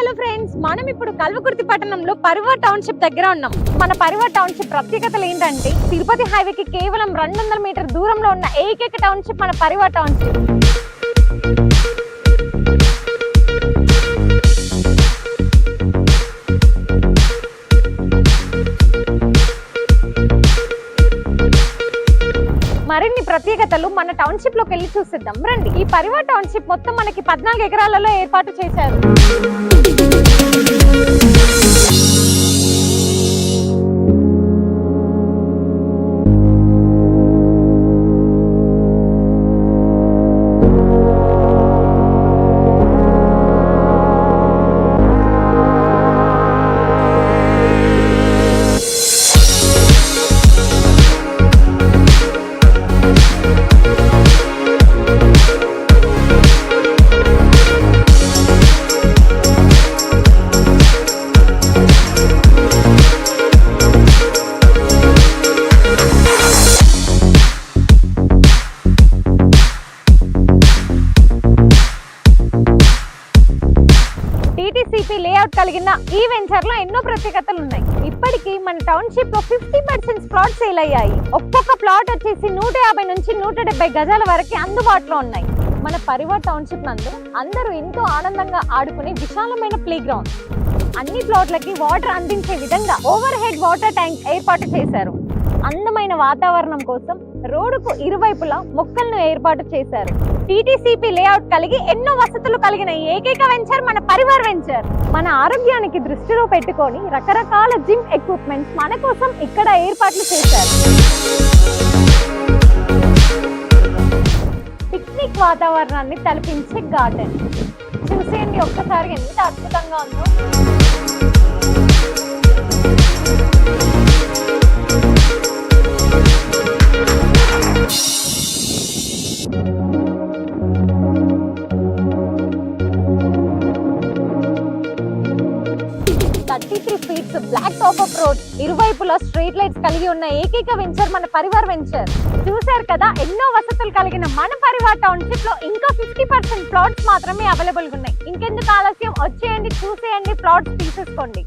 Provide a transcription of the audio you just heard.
Hello friends, మనం ఇప్పుడు కల్వకుర్తి పట్టణంలో పరివార్ టౌన్షిప్ దగ్గర ఉన్నాం. మన పరివార్ టౌన్షిప్ ప్రత్యేకతలు ఏంటంటే తిరుపతి హైవేకి కేవలం 200 మీటర్ దూరంలో ఉన్న ఏకైక టౌన్షిప్ మన పరివార్ టౌన్షిప్. మరిన్ని ప్రత్యేకతలు మన టౌన్షిప్ లోకి వెళ్ళి చూసిద్దాం రండి. ఈ పరివార్ టౌన్షిప్ మొత్తం మనకి 14 ఎకరాలలో ఏర్పాటు చేశారు. టీటీసీపీ లేఅవుట్ కలిగిన ఈ వెంచర్ లో ఎన్నో ప్రత్యేకతలు ఉన్నాయి. ఇప్పటికీ మన టౌన్షిప్ లో 50% ప్లాట్ సేల్ అయ్యాయి. ఒక్కొక్క ప్లాట్ వచ్చేసి 150 నుంచి 170 గజాల వరకు అందుబాటులో ఉన్నాయి. మన పరివార్ టౌన్షిప్ నందు అందరూ ఎంతో ఆనందంగా ఆడుకునే విశాలమైన ప్లే గ్రౌండ్, అన్ని ప్లాట్లకి వాటర్ అందించే విధంగా ఓవర్ హెడ్ వాటర్ ట్యాంక్ ఏర్పాటు చేశారు. అందమైన వాతావరణం కోసం రోడ్డుకు ఇరువైపులా మొక్కలను ఏర్పాటు చేశారు. టీటీసీపీ లేఅవుట్ కలిగి ఎన్నో వసతులు కలిగిన ఏకైక వెంచర్ మన పరివార్ వెంచర్. మన ఆరోగ్యానికి దృష్టిలో పెట్టుకొని రకరకాల జిమ్ ఎక్విప్మెంట్స్ మన కోసం ఇక్కడ ఏర్పాట్లు చేశారు. పిక్నిక్ వాతావరణాన్ని తలపించే గార్డెన్ చూసేయండి ఒక్కసారి, ఎంత అద్భుతంగా ఉందో. బ్లాక్ టాప్ అప్ రోడ్, ఇరువైపులా స్ట్రీట్ లైట్స్ కలిగి ఉన్న ఏకైక వెంచర్ మన పరివార్ వెంచర్. చూశారు కదా, ఎన్నో వసతులు కలిగిన మన పరివార్ టౌన్షిప్ లో ఇంకా 50% ప్లాట్స్ మాత్రమే అవైలబుల్ గా ఉన్నాయి. ఇంకెందుకు ఆలస్యం, వచ్చేయండి, చూసేయండి, ప్లాట్స్ తీసేసుకోండి.